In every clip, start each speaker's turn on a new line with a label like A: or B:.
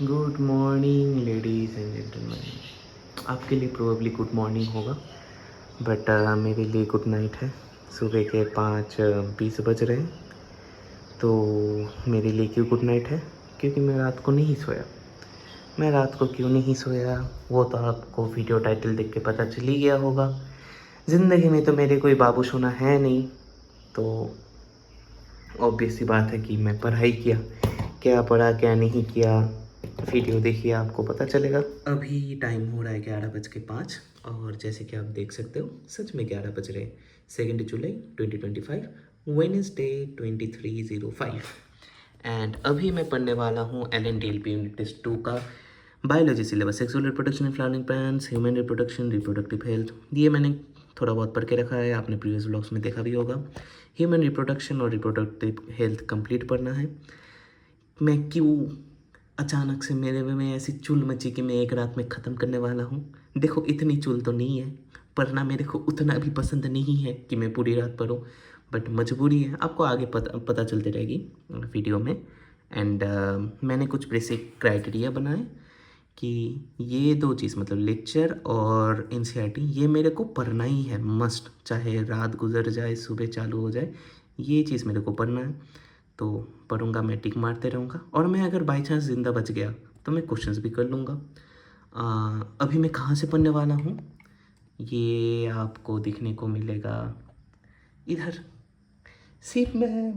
A: Good morning ladies and gentleman. आपके लिए probably good morning होगा, बट मेरे लिए गुड नाइट है। सुबह के 5:20 बज रहे हैं। तो मेरे लिए क्यों गुड नाइट है? क्योंकि मैं रात को नहीं सोया। मैं रात को क्यों नहीं सोया वो तो आपको वीडियो टाइटल देख के पता चल ही गया होगा। ज़िंदगी में तो मेरे कोई बाबू सोना है नहीं, तो ऑब्वियस सी बात है कि मैं पढ़ाई किया। क्या पढ़ा क्या नहीं किया, वीडियो देखिए आपको पता चलेगा। अभी टाइम हो रहा है 11:05 और जैसे कि आप देख सकते हो सच में 11 बज रहे हैं। 2 जुलाई 2025, वेडनेसडे 23:05। एंड अभी मैं पढ़ने वाला हूँ LNDLP यूनिट टेस्ट 2 का biology syllabus, sexual reproduction in flowering plants, human reproduction, reproductive health. ये मैंने थोड़ा बहुत पढ़ के रखा है, आपने प्रीवियस व्लॉग्स में देखा भी होगा। ह्यूमन रिप्रोडक्शन और रिप्रोडक्टिव हेल्थ कंप्लीट पढ़ना है। मैं क्यों अचानक से मेरे में ऐसी चुल मची कि मैं एक रात में ख़त्म करने वाला हूँ। देखो इतनी चुल तो नहीं है, पढ़ना मेरे को उतना भी पसंद नहीं है कि मैं पूरी रात पढूं, बट मजबूरी है। आपको आगे पता चलती रहेगी वीडियो में। एंड मैंने कुछ बेसिक क्राइटेरिया बनाए कि ये दो चीज़ मतलब लेक्चर और NCERT ये मेरे को पढ़ना ही है, मस्ट। चाहे रात गुजर जाए सुबह चालू हो जाए, ये चीज़ मेरे को पढ़ना है। तो पढ़ूंगा, मैं टिक मारते रहूँगा और मैं अगर बाई चांस ज़िंदा बच गया तो मैं क्वेश्चंस भी कर लूँगा। अभी मैं कहाँ से पढ़ने वाला हूँ ये आपको दिखने को मिलेगा इधर। सिर्फ मैं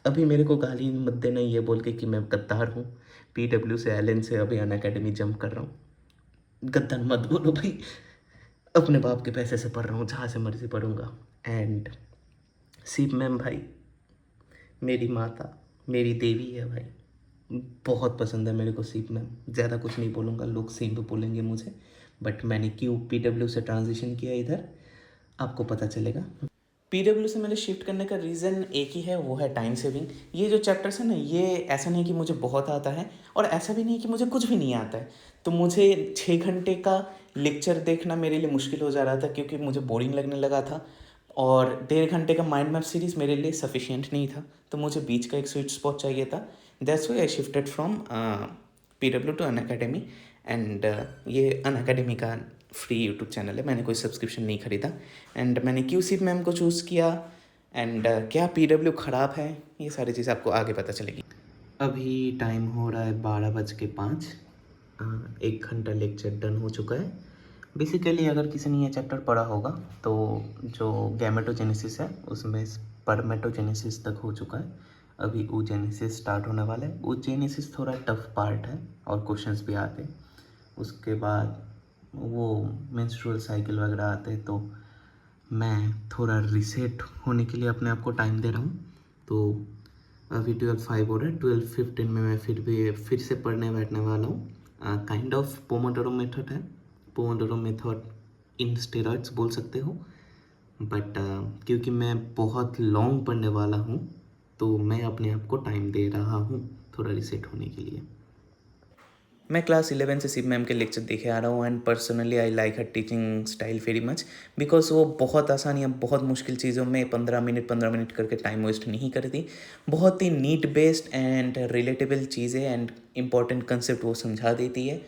A: अभी मेरे को गाली मत देना ये बोल के कि मैं गद्दार हूँ। PW से LN से अभी अनअकैडमी जंप कर रहा हूँ। गद्दार मत बोलो भाई, अपने बाप के पैसे से पढ़ रहा हूँ, जहाँ से मर्जी पढ़ूंगा। एंड सिर्फ मैम भाई मेरी माता, मेरी देवी है भाई। बहुत पसंद है मेरे को सीप मैम। ज़्यादा कुछ नहीं बोलूँगा, लोग सिम्प बोलेंगे मुझे, बट मैंने क्यों PW से ट्रांजिशन किया इधर आपको पता चलेगा। PW से मैंने शिफ्ट करने का रीज़न एक ही है, वो है टाइम सेविंग। ये जो चैप्टर्स है ना, ये ऐसा नहीं कि मुझे बहुत आता है और ऐसा भी नहीं कि मुझे कुछ भी नहीं आता है। तो मुझे 6 घंटे का लेक्चर देखना मेरे लिए मुश्किल हो जा रहा था क्योंकि मुझे बोरिंग लगने लगा था, और 1.5 घंटे का माइंड मैप सीरीज़ मेरे लिए सफिशिएंट नहीं था। तो मुझे बीच का एक स्वीट स्पॉट चाहिए था। That's why I shifted from PW to Unacademy. And ये अनअकैडमी का फ्री यूट्यूब चैनल है, मैंने कोई सब्सक्रिप्शन नहीं खरीदा। एंड मैंने क्यू सिप मैम को चूज़ किया। एंड क्या PW ख़राब है, ये सारी चीज़ आपको आगे पता चलेगी। अभी टाइम हो रहा है 12:05। 1 घंटा लेक्चर डन हो चुका है। बेसिकली अगर किसी ने ये चैप्टर पढ़ा होगा तो जो गैमेटोजेनेसिस है उसमें स्पर्मेटोजेनेसिस तक हो चुका है। अभी oogenesis स्टार्ट होने वाला है। oogenesis थोड़ा टफ पार्ट है और क्वेश्चंस भी आते हैं। उसके बाद वो मेंस्ट्रुअल साइकिल वगैरह आते हैं। तो मैं थोड़ा रिसेट होने के लिए अपने आप को टाइम दे रहा हूँ। तो अभी 12:05 हो रहा है। 12:15 में मैं फिर से पढ़ने बैठने वाला हूँ। काइंड ऑफ पोमोडोरो मेथड है। पोमोडोरो मेथड इन स्टेरॉइड्स बोल सकते हो। बट क्योंकि मैं बहुत लॉन्ग पढ़ने वाला हूँ तो मैं अपने आप को टाइम दे रहा हूँ थोड़ा रिसेट होने के लिए। मैं क्लास 11 से शिव मैम के लेक्चर देखे आ रहा हूँ and personally I like her teaching style very much, because वो बहुत आसान या बहुत मुश्किल चीज़ों में 15 मिनट करके टाइम वेस्ट नहीं करती। बहुत ही नीट बेस्ड एंड रिलेटेबल चीज़ें एंड इम्पॉर्टेंट कंसेप्ट वो समझा देती है।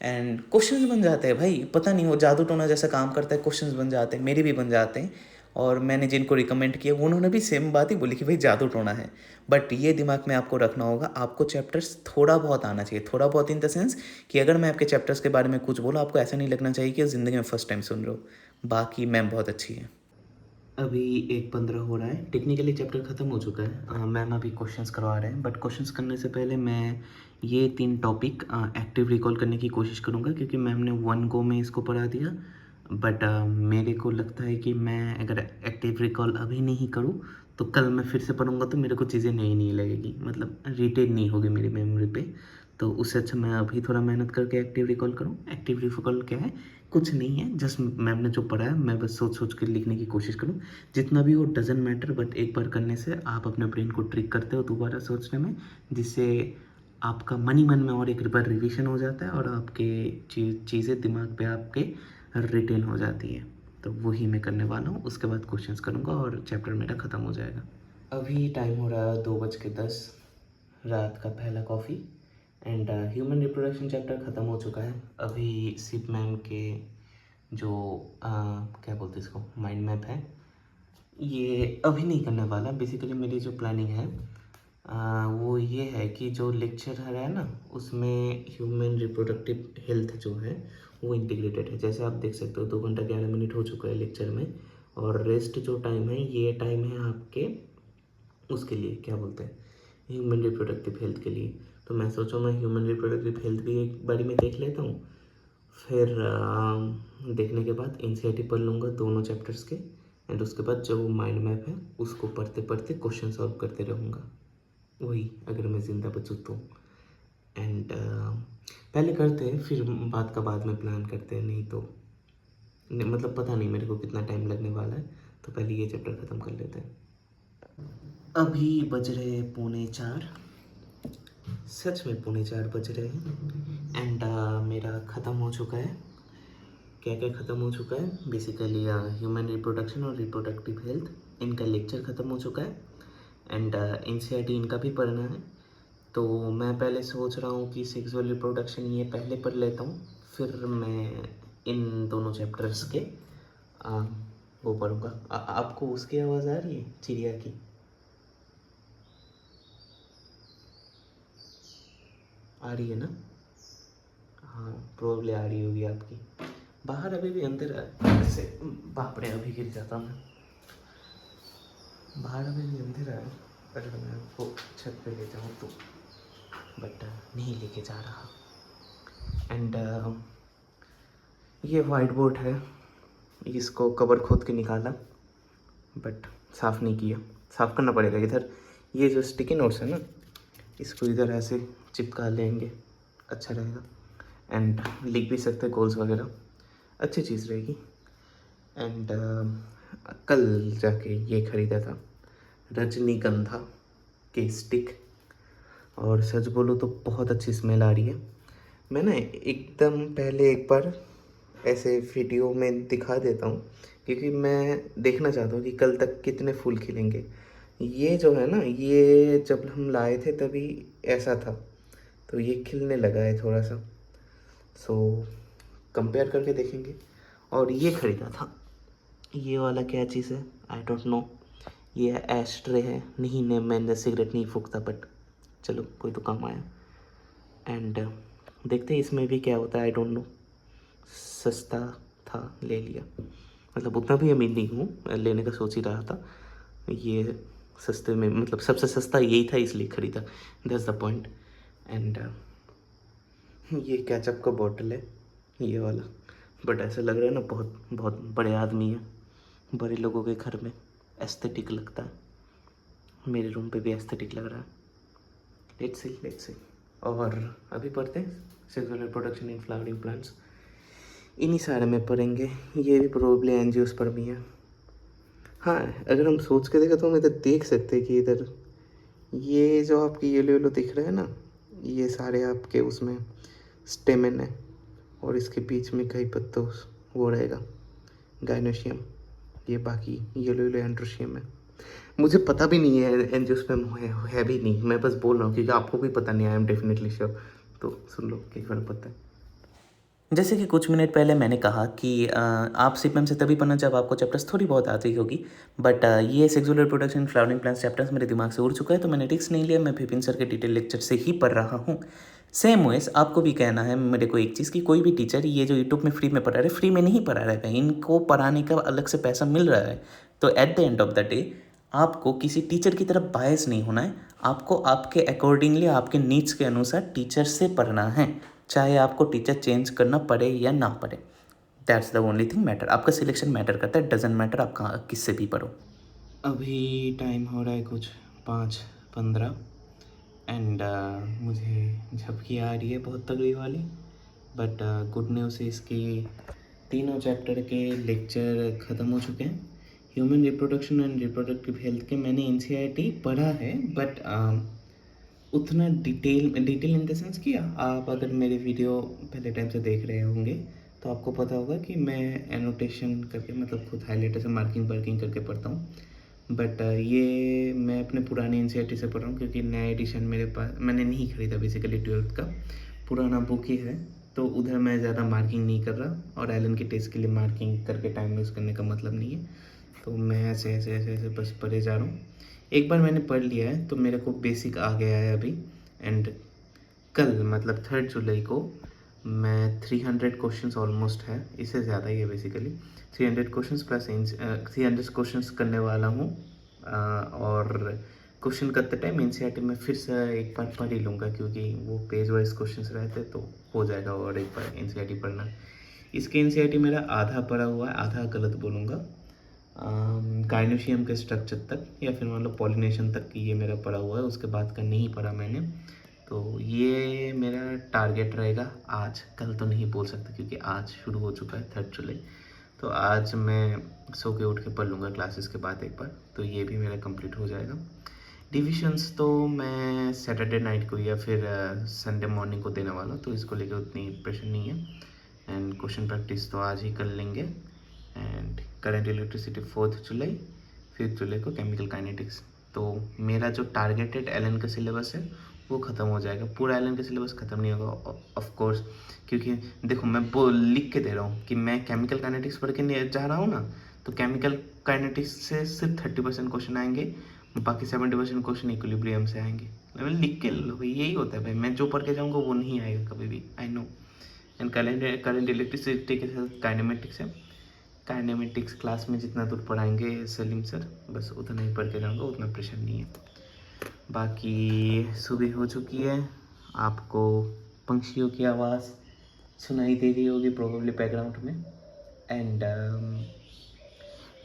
A: एंड क्वेश्चंस बन जाते हैं भाई, पता नहीं वो जादू टोना जैसा काम करता है, क्वेश्चंस बन जाते हैं, मेरे भी बन जाते हैं। और मैंने जिनको रिकमेंड किया उन्होंने भी सेम बात ही बोली कि भाई जादू टोना है। बट ये दिमाग में आपको रखना होगा, आपको चैप्टर्स थोड़ा बहुत आना चाहिए। थोड़ा बहुत इन द सेंस कि अगर मैं आपके चैप्टर्स के बारे में कुछ बोला आपको ऐसा नहीं लगना चाहिए कि ज़िंदगी में फर्स्ट टाइम सुन रहे हो। बाकी मैम बहुत अच्छी है। अभी 1:15 हो रहा है। टेक्निकली चैप्टर ख़त्म हो चुका है। मैम अभी क्वेश्चंस करवा रहे हैं, बट क्वेश्चंस करने से पहले मैं ये 3 टॉपिक एक्टिव रिकॉल करने की कोशिश करूँगा क्योंकि मैम ने 1 गो में इसको पढ़ा दिया। बट मेरे को लगता है कि मैं अगर एक्टिव रिकॉल अभी नहीं करूँ तो कल मैं फिर से पढ़ूँगा तो मेरे को चीज़ें नई नहीं लगेगी, मतलब रिटेन नहीं होगी मेरी मेमोरी पे। तो उससे अच्छा मैं अभी थोड़ा मेहनत करके एक्टिव रिकॉल करूँ। एक्टिव रिकॉल क्या है? कुछ नहीं है, जस्ट मैम ने जो पढ़ाया मैं बस सोच सोच के लिखने की कोशिश करूँ। जितना भी हो डजन मैटर, बट एक बार करने से आप अपने ब्रेन को ट्रिक करते हो दोबारा सोचने में, जिससे आपका मन ही मन में और एक बार रिवीजन हो जाता है और आपके चीज़ें दिमाग पे आपके रिटेन हो जाती है। तो वही मैं करने वाला हूँ। उसके बाद क्वेश्चंस करूँगा और चैप्टर मेरा ख़त्म हो जाएगा। अभी टाइम हो रहा है 2:10, रात का पहला coffee. And human reproduction chapter ख़त्म हो चुका है। अभी सिप मैम के जो क्या बोलते हैं इसको, माइंड मैप है, ये अभी नहीं करने वाला। बेसिकली मेरी जो प्लानिंग है वो ये है कि जो लेक्चर है ना, उसमें ह्यूमन रिप्रोडक्टिव हेल्थ जो है वो इंटीग्रेटेड है। जैसे आप देख सकते हो 2 घंटा 11 मिनट हो चुका है लेक्चर में, और रेस्ट जो टाइम है ये टाइम है आपके उसके लिए, क्या बोलते हैं, ह्यूमन रिप्रोडक्टिव हेल्थ के लिए। तो मैं सोचा मैं ह्यूमन रिप्रोडक्टिव हेल्थ भी एक बारी में देख लेता हूँ, फिर देखने के बाद एनसीईआरटी पढ़ लूँगा दोनों चैप्टर्स के, एंड उसके बाद जो माइंड मैप है उसको पढ़ते पढ़ते क्वेश्चन सॉल्व करते रहूँगा, वही अगर मैं ज़िंदा बचूँ तो। एंड पहले करते हैं, फिर बात का बाद में प्लान करते हैं, नहीं तो मतलब पता नहीं मेरे को कितना टाइम लगने वाला है, तो पहले ये चैप्टर ख़त्म कर लेते हैं। अभी बज रहे 3:45, सच में 3:45 बज रहे हैं। एंड मेरा ख़त्म हो चुका है। क्या क्या ख़त्म हो चुका है, बेसिकली ह्यूमन रिप्रोडक्शन और रिप्रोडक्टिव हेल्थ, इनका लेक्चर ख़त्म हो चुका है। एंड एनसीईआरटी इनका भी पढ़ना है। तो मैं पहले सोच रहा हूँ कि सेक्सुअल रिप्रोडक्शन ये पहले पढ़ लेता हूँ, फिर मैं इन दोनों चैप्टर्स के वो पढ़ूँगा। आपको उसकी आवाज़ आ रही है, चिड़िया की? आ रही है ना? हाँ, प्रोबेबली आ रही होगी आपकी। बाहर अभी भी अंधेरा है, ऐसे बाप रे अभी गिर जाता मैं। बाहर अभी भी अंधेरा है, अगर मैं आपको छत पे ले जाऊँ तो, बट नहीं लेके जा रहा। एंड ये वाइट बोर्ड है, इसको कवर खोद के निकाला, बट साफ़ नहीं किया, साफ़ करना पड़ेगा। इधर ये जो स्टिकी नोट्स है ना, इसको इधर ऐसे चिपका लेंगे, अच्छा रहेगा। एंड लिख भी सकते हैं गोल्स वगैरह, अच्छी चीज़ रहेगी। एंड कल जाके ये ख़रीदा था, रजनीगंधा के स्टिक, और सच बोलो तो बहुत अच्छी स्मेल आ रही है। मैं ना एकदम पहले एक बार ऐसे वीडियो में दिखा देता हूँ, क्योंकि मैं देखना चाहता हूँ कि कल तक कितने फूल खिलेंगे। ये जो है ना, ये जब हम लाए थे तभी ऐसा था, तो ये खिलने लगा है थोड़ा सा। सो कंपेयर करके देखेंगे। और ये ख़रीदा था, ये वाला क्या चीज़ है, आई डोंट नो। ये एस्ट्रे है, नहीं मैंने सिगरेट नहीं फूकता, बट चलो कोई तो काम आया। एंड देखते हैं इसमें भी क्या होता है, आई डोंट नो। सस्ता था, ले लिया, मतलब उतना भी अमीर नहीं हूँ, लेने का सोच ही रहा था। ये सस्ते में, मतलब सबसे सस्ता यही था इसलिए ख़रीदा, दैट्स द पॉइंट। एंड ये केचप का बॉटल है, ये वाला, बट ऐसा लग रहा है ना बहुत बहुत बड़े आदमी है, बड़े लोगों के घर में एस्थेटिक लगता है। मेरे रूम पे भी एस्थेटिक लग रहा है। Let's see. और अभी पढ़ते हैं sexual reproduction in flowering plants, इन्हीं सारे में पढ़ेंगे। ये भी प्रोबेबली एंजियोस्पर्मी है। हाँ, अगर हम सोच के देखें तो हम इधर देख सकते हैं कि इधर ये जो आपकी येलो दिख रहा है ना, ये सारे आपके उसमें स्टेमेन है, और इसके बीच में कई पत्तों वो रहेगा गाइनोशियम, ये बाकी येलो एंड्रोशियम है। मुझे पता भी नहीं है एंजियोस्पर्म है भी नहीं, मैं बस बोल रहा हूँ क्योंकि आपको भी पता नहीं, आई एम डेफिनेटली श्योर। तो सुन लो, क्या फ़र्क पड़ता है। जैसे कि कुछ मिनट पहले मैंने कहा कि आप सीपीएम से तभी पढ़ना जब आपको चैप्टर्स थोड़ी बहुत आती होगी, बट ये sexual reproduction flowering plants chapters मेरे दिमाग से उड़ चुका है, तो मैंने रिस्क नहीं लिया, मैं विपिन सर के डिटेल लेक्चर से ही पढ़ रहा हूँ। सेम वेज आपको भी कहना है मेरे को एक चीज़ कि कोई भी टीचर ये जो यूट्यूब में फ्री में पढ़ा रहे, फ्री में नहीं पढ़ा रहे हैं, इनको पढ़ाने का अलग से पैसा मिल रहा है। तो at the end of the day आपको किसी टीचर की तरफ बायस नहीं होना है, आपको आपके अकॉर्डिंगली, आपके नीड्स के अनुसार टीचर से पढ़ना है, चाहे आपको टीचर चेंज करना पड़े या ना पड़े। That's the only thing matter. आपका सिलेक्शन मैटर करता है, डजेंट मैटर आप कहाँ किससे भी पढ़ो। अभी टाइम हो रहा है कुछ 5:15, एंड मुझे झपकी आ रही है बहुत तगड़ी वाली, बट गुड न्यूज़ है इसकी, तीनों चैप्टर के लेक्चर ख़त्म हो चुके हैं। Human reproduction and reproductive health के मैंने एनसीईआरटी पढ़ा है, बट उतना डिटेल इन द सेंस कि आप अगर मेरे वीडियो पहले टाइम से देख रहे होंगे तो आपको पता होगा कि मैं एनोटेशन करके, मतलब खुद हाईलाइटर से मार्किंग करके पढ़ता हूँ। बट ये मैं अपने पुराने एनसीईआरटी से पढ़ रहा हूँ, क्योंकि नया एडिशन मेरे पास मैंने नहीं खरीदा, बेसिकली 12th का पुराना बुक ही है, तो उधर मैं ज़्यादा मार्किंग नहीं कर रहा, और एलन के टेस्ट के लिए मार्किंग करके टाइम वेस्ट करने का मतलब नहीं है। तो मैं ऐसे ऐसे ऐसे ऐसे बस पढ़े जा रहा हूँ। एक बार मैंने पढ़ लिया है तो मेरे को बेसिक आ गया है अभी। एंड कल मतलब 3 जुलाई को मैं 300 क्वेश्चंस ऑलमोस्ट है, इससे ज़्यादा ही है बेसिकली, 300 क्वेश्चंस प्लस 300 क्वेश्चंस करने वाला हूँ। और क्वेश्चन करते टाइम एनसीईआरटी में फिर से एक बार पढ़ ही लूँगा, क्योंकि वो पेज वाइज क्वेश्चंस रहते तो हो जाएगा और एक बार एनसीईआरटी पढ़ना। इसके एनसीईआरटी मेरा आधा पढ़ा हुआ है, आधा गलत बोलूँगा। गाइनोशियम के स्ट्रक्चर तक या फिर मान लो पॉलिनेशन तक ये मेरा पढ़ा हुआ है, उसके बाद का नहीं पढ़ा मैंने। तो ये मेरा टारगेट रहेगा आज, कल तो नहीं बोल सकता क्योंकि आज शुरू हो चुका है 3 जुलाई। तो आज मैं सो के उठ के पढ़ लूँगा क्लासेस के बाद एक बार, तो ये भी मेरा कंप्लीट हो जाएगा। डिविजन्स तो मैं सैटरडे नाइट को या फिर संडे मॉर्निंग को देने वाला हूँ, तो इसको लेकर उतनी प्रेशर नहीं है। एंड क्वेश्चन प्रैक्टिस तो आज ही कर लेंगे। एंड करंट इलेक्ट्रिसिटी 4 जुलाई, 5 जुलाई को केमिकल काइनेटिक्स। तो मेरा जो टारगेटेड एलन का सिलेबस है वो ख़त्म हो जाएगा। पूरा एलन का सिलेबस ख़त्म नहीं होगा ऑफ कोर्स, क्योंकि देखो मैं वो लिख के दे रहा हूँ कि मैं केमिकल काइनेटिक्स पढ़ के जा रहा हूँ ना, तो केमिकल काइनेटिक्स से सिर्फ 30% क्वेश्चन आएंगे, बाकी 70% क्वेश्चन इक्विलिब्रियम से आएंगे। मैं लिख के लो भाई, यही होता है भाई, मैं जो पढ़ के जाऊँगा वो नहीं आएगा कभी भी, I know. And current electricity के साथ काइनेमेटिक्स है। काइनेमेटिक्स क्लास में जितना दूर पढ़ाएंगे सलीम सर, बस उतना ही पढ़ के जाऊँगा, उतना प्रेशर नहीं है। बाकी सुबह हो चुकी है, आपको पंछियों की आवाज़ सुनाई दे रही होगी प्रोबेबली बैकग्राउंड में। एंड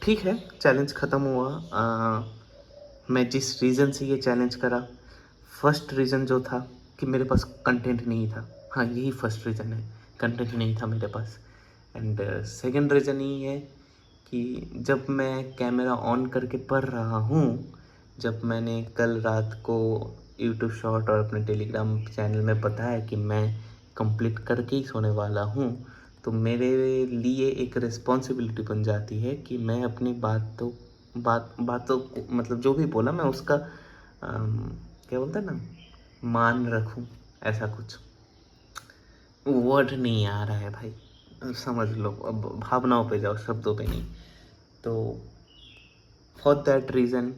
A: ठीक है, चैलेंज ख़त्म हुआ। मैं जिस रीज़न से ये चैलेंज करा, फर्स्ट रीज़न जो था कि मेरे पास कंटेंट नहीं था, हाँ यही फर्स्ट रीज़न है, कंटेंट नहीं था मेरे पास। एंड सेकंड रीज़न ये है कि जब मैं कैमरा ऑन करके पढ़ रहा हूँ, जब मैंने कल रात को यूट्यूब शॉर्ट और अपने टेलीग्राम चैनल में बताया कि मैं कंप्लीट करके ही सोने वाला हूँ, तो मेरे लिए एक रिस्पॉन्सिबिलिटी बन जाती है कि मैं अपनी बातों मतलब जो भी बोला मैं उसका क्या बोलते हैं ना, मान रखूँ, ऐसा कुछ वर्ड नहीं आ रहा है भाई, समझ लो, अब भावनाओं पे जाओ, शब्दों पे नहीं। तो फॉर दैट रीज़न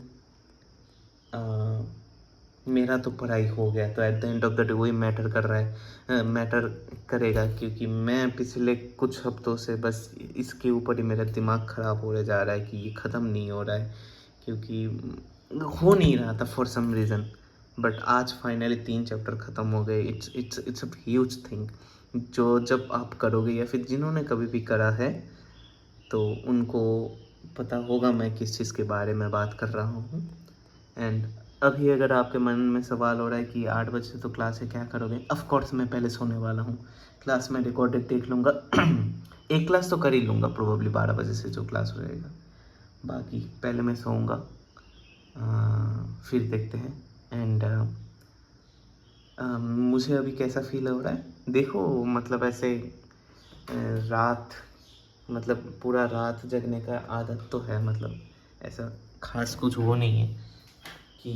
A: मेरा तो पढ़ाई हो गया, तो at the end of the day वही मैटर कर रहा है, मैटर करेगा, क्योंकि मैं पिछले कुछ हफ्तों से बस इसके ऊपर ही मेरा दिमाग ख़राब हो जा रहा है कि ये ख़त्म नहीं हो रहा है, क्योंकि हो नहीं रहा था फॉर सम रीज़न। बट आज फाइनली 3 चैप्टर ख़त्म हो गए। इट्स अ ह्यूज थिंग, जो जब आप करोगे या फिर जिन्होंने कभी भी करा है तो उनको पता होगा मैं किस चीज़ के बारे में बात कर रहा हूँ। एंड अभी अगर आपके मन में सवाल हो रहा है कि 8 बजे तो क्लास है, क्या करोगे, ऑफ कोर्स मैं पहले सोने वाला हूँ, क्लास में रिकॉर्डेड देख लूँगा। एक क्लास तो कर ही लूँगा प्रोबेबली 12 बजे से जो क्लास रहेगा, बाकी पहले मैं सोऊंगा, फिर देखते हैं। एंड मुझे अभी कैसा फील हो रहा है देखो, मतलब ऐसे रात मतलब पूरा रात जगने का आदत तो है, मतलब ऐसा खास कुछ वो नहीं है कि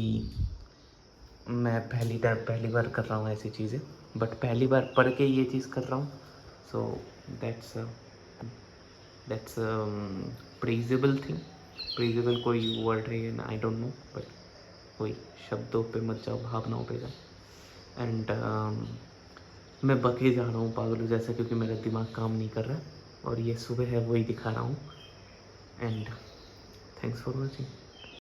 A: मैं पहली बार कर रहा हूँ ऐसी चीज़ें, बट पहली बार पढ़ के ये चीज़ कर रहा हूँ, सो दैट्स प्रेजेबल थिंग। प्रेजेबल कोई वर्ड है या आई डोंट नो, बट वही, शब्दों पे मत जाओ, भावनाओं पे जाओ। एंड मैं बके जा रहा हूँ पागलों जैसा, क्योंकि मेरा दिमाग काम नहीं कर रहा और ये सुबह है वही दिखा रहा हूँ। And thanks for watching.